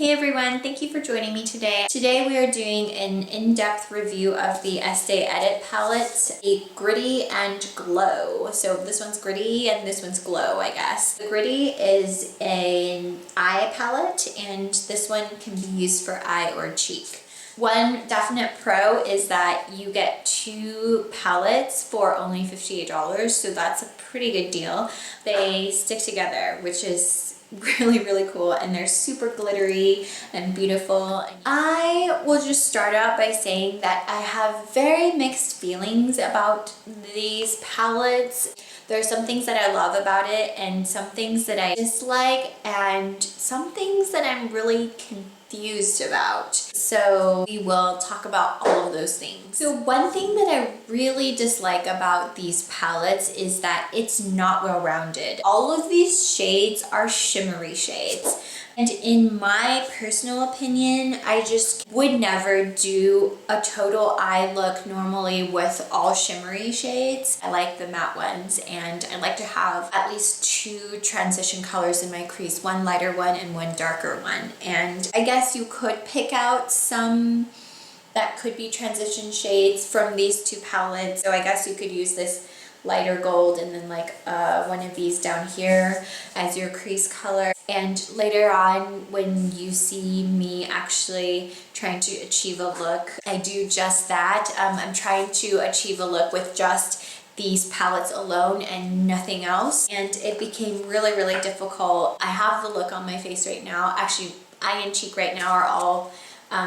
Hey everyone, thank you for joining me today. Today we are doing an in-depth review of the Estee Edit palette, a gritty and glow. So this one's gritty and this one's glow, I guess. The gritty is an eye palette and this one can be used for eye or cheek. One definite pro is that you get two palettes for only $58, so that's a pretty good deal. They stick together, which is really cool, and they're super glittery and beautiful. I will just start out by saying that I have very mixed feelings about these palettes. There are some things that I love about it and some things that I dislike and some things that I'm really confused about. So we will talk about all of those things. So one thing that I really dislike about these palettes is that it's not well-rounded. All of these shades are shimmery shades. And in my personal opinion, I just would never do a total eye look normally with all shimmery shades. I like the matte ones, and I like to have at least two transition colors in my crease, one lighter one and one darker one. And I guess you could pick out some that could be transition shades from these two palettes. So I guess you could use this lighter gold and then like one of these down here as your crease color. And later on, when you see me actually trying to achieve a look, I do just that. I'm trying to achieve a look with just these palettes alone and nothing else. And it became really difficult. I have the look on my face right now. Actually, eye and cheek right now are all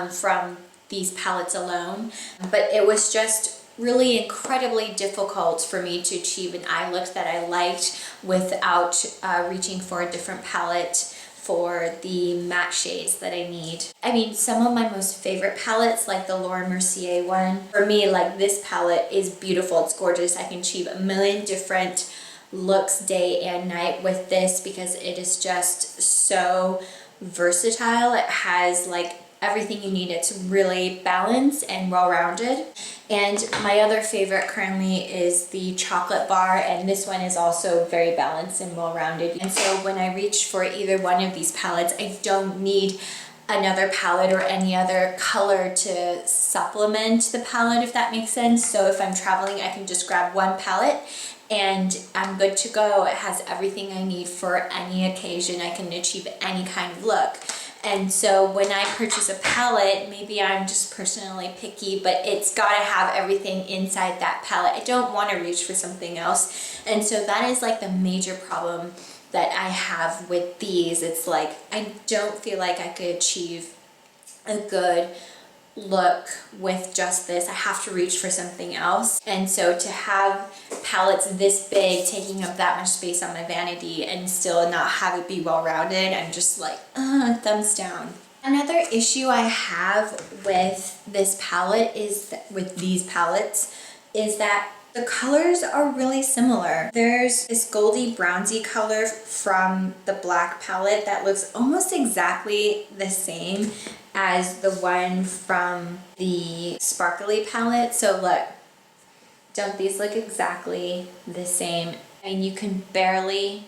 from these palettes alone. But it was just really incredibly difficult for me to achieve an eye look that I liked without reaching for a different palette for the matte shades that I need. I mean, some of my most favorite palettes, like the Laura Mercier one, for me, like this palette is beautiful, it's gorgeous. I can achieve a million different looks day and night with this because it is just so versatile. It has like everything you need. It's really balanced and well-rounded. And my other favorite currently is the chocolate bar, and this one is also very balanced and well-rounded. And so when I reach for either one of these palettes, I don't need another palette or any other color to supplement the palette, if that makes sense. So if I'm traveling, I can just grab one palette and I'm good to go. It has everything I need for any occasion. I can achieve any kind of look. And so when I purchase a palette, maybe I'm just personally picky, but it's gotta have everything inside that palette. I don't wanna reach for something else. And so that is like the major problem that I have with these. It's like, I don't feel like I could achieve a good look with just this. I have to reach for something else. And so to have palettes this big taking up that much space on my vanity and still not have it be well-rounded, I'm just like, thumbs down. Another issue I have with this palette is with these palettes is that the colors are really similar. There's this goldy brownsy color from the black palette that looks almost exactly the same as the one from the sparkly palette. So look, don't these look exactly the same? I mean, you can barely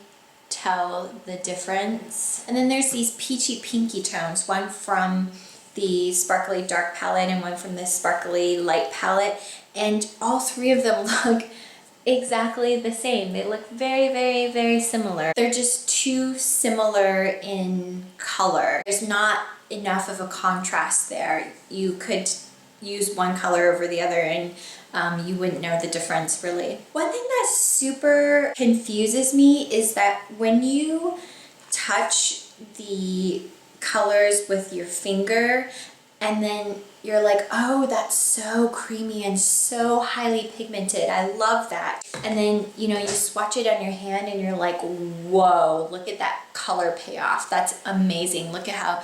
tell the difference. And then there's these peachy pinky tones, one from the sparkly dark palette and one from the sparkly light palette. And all three of them look exactly the same. They look very similar. They're just too similar in color. There's not enough of a contrast there. You could use one color over the other and you wouldn't know the difference really. One thing that super confuses me is that when you touch the colors with your finger and then you're like, oh, that's so creamy and so highly pigmented. I love that. And then, you know, you swatch it on your hand and you're like, whoa, look at that color payoff. That's amazing. Look at how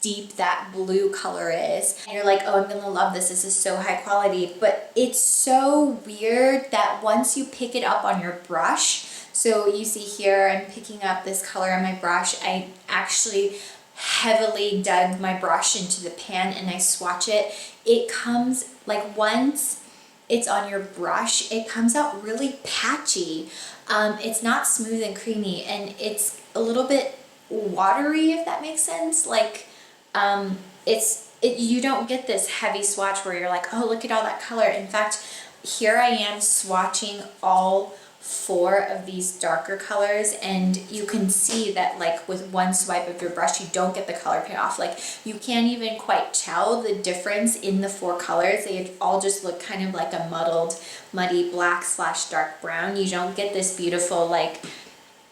deep that blue color is. And you're like, oh, I'm gonna love this. This is so high quality. But it's so weird that once you pick it up on your brush, so you see here, I'm picking up this color on my brush. I actually heavily dug my brush into the pan and I swatch it. It comes, like once it's on your brush, it comes out really patchy. It's not smooth and creamy, and it's a little bit watery, if that makes sense. Like you don't get this heavy swatch where you're like, oh, look at all that color. In fact, here I am swatching all 4 of these darker colors, and you can see that like with one swipe of your brush, you don't get the color payoff. Like you can't even quite tell the difference in the 4 colors. They all just look kind of like a muddy black / dark brown. You don't get this beautiful like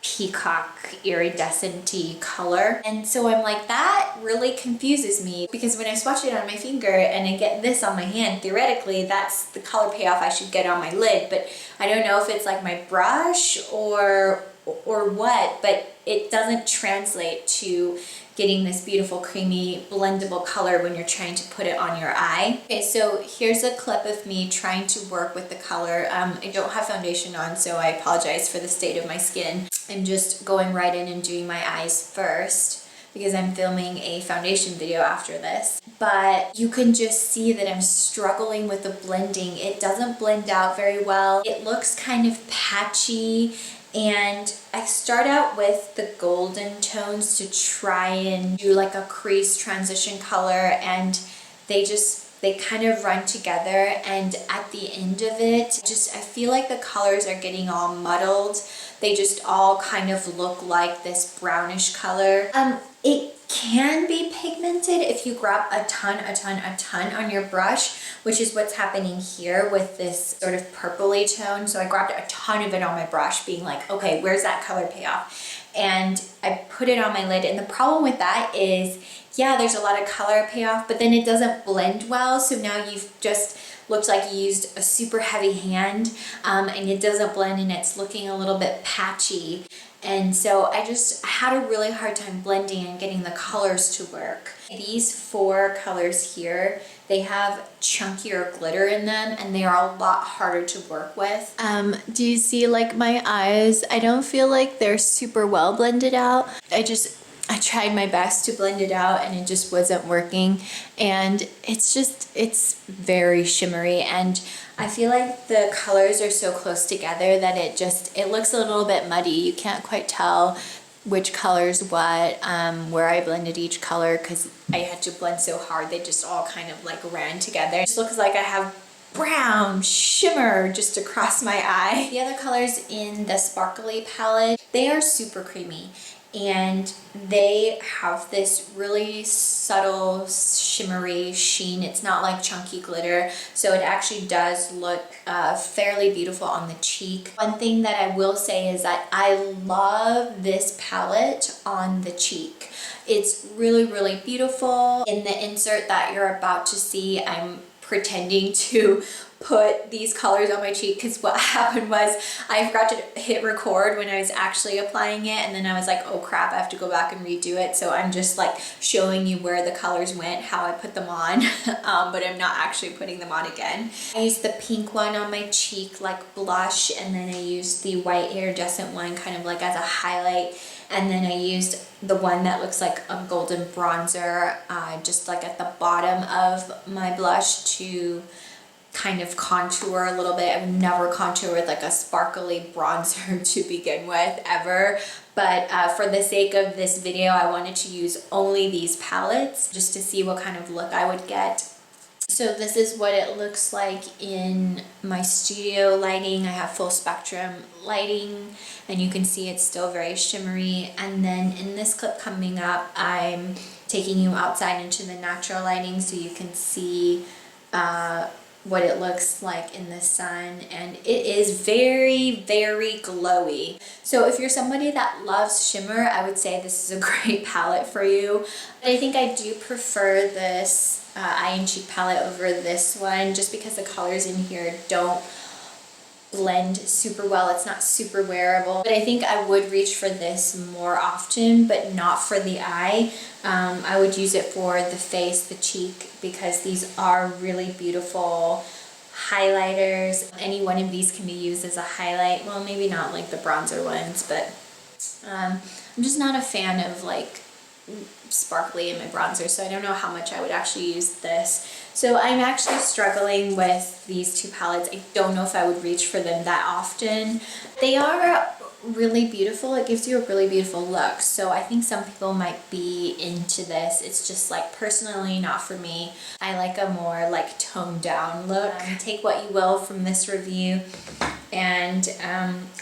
peacock iridescent-y color. And so I'm like, that really confuses me, because when I swatch it on my finger and I get this on my hand, theoretically that's the color payoff I should get on my lid, but I don't know if it's like my brush or what, but it doesn't translate to getting this beautiful creamy blendable color when you're trying to put it on your eye. Okay, so here's a clip of me trying to work with the color. I don't have foundation on, so I apologize for the state of my skin. I'm just going right in and doing my eyes first because I'm filming a foundation video after this. But you can just see that I'm struggling with the blending. It doesn't blend out very well. It looks kind of patchy. And I start out with the golden tones to try and do like a crease transition color, and they kind of run together, and at the end of it, I feel like the colors are getting all muddled. They just all kind of look like this brownish color. It can be pigmented if you grab a ton on your brush, which is what's happening here with this sort of purpley tone. So I grabbed a ton of it on my brush, being like, okay, where's that color payoff? And I put it on my lid, and the problem with that is, yeah, there's a lot of color payoff, but then it doesn't blend well. So now you've just looked like you used a super heavy hand, and it doesn't blend, and it's looking a little bit patchy. And so I had a really hard time blending and getting the colors to work. These 4 colors here, they have chunkier glitter in them, and they are a lot harder to work with. Do you see like my eyes? I don't feel like they're super well blended out. I tried my best to blend it out, and it just wasn't working. And it's very shimmery, and I feel like the colors are so close together that it looks a little bit muddy. You can't quite tell which color's what, where I blended each color, because I had to blend so hard. They just all kind of like ran together. It just looks like I have brown shimmer just across my eye. The other colors in the sparkly palette, they are super creamy, and they have this really subtle shimmery sheen. It's not like chunky glitter, so it actually does look fairly beautiful on the cheek. One thing that I will say is that I love this palette on the cheek. It's really beautiful. In the insert that you're about to see, I'm pretending to put these colors on my cheek, because what happened was I forgot to hit record when I was actually applying it, and then I was like, oh crap, I have to go back and redo it. So I'm just like showing you where the colors went, how I put them on, but I'm not actually putting them on again. I used the pink one on my cheek like blush, and then I used the white iridescent one kind of like as a highlight, and then I used the one that looks like a golden bronzer just like at the bottom of my blush to kind of contour a little bit. I've never contoured with like a sparkly bronzer to begin with ever, but for the sake of this video, I wanted to use only these palettes just to see what kind of look I would get. So this is what it looks like in my studio lighting. I have full spectrum lighting, and you can see it's still very shimmery. And then in this clip coming up, I'm taking you outside into the natural lighting so you can see what it looks like in the sun, and it is very glowy. So if you're somebody that loves shimmer, I would say this is a great palette for you. But I think I do prefer this eye and cheek palette over this one, just because the colors in here don't blend super well. It's not super wearable, but I think I would reach for this more often, but not for the eye. I would use it for the face, the cheek, because these are really beautiful highlighters. Any one of these can be used as a highlight. Well, maybe not like the bronzer ones, but I'm just not a fan of like sparkly in my bronzer, so I don't know how much I would actually use this. So I'm actually struggling with these 2 palettes. I don't know if I would reach for them that often. They are really beautiful. It gives you a really beautiful look. So I think some people might be into this. It's just like personally not for me. I like a more like toned down look. Take what you will from this review. And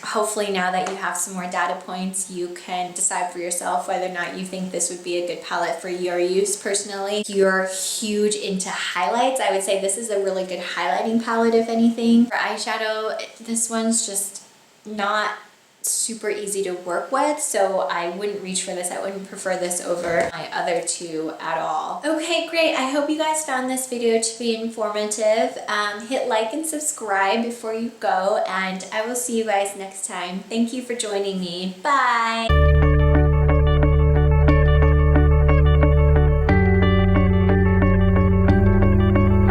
hopefully now that you have some more data points, you can decide for yourself whether or not you think this would be a good palette for your use personally. If you're huge into highlights, I would say this is a really good highlighting palette if anything. For eyeshadow, this one's just not super easy to work with, so I wouldn't reach for this. I wouldn't prefer this over my other two at all. Okay, great. I hope you guys found this video to be informative. Hit like and subscribe before you go, and I will see you guys next time. Thank you for joining me. Bye!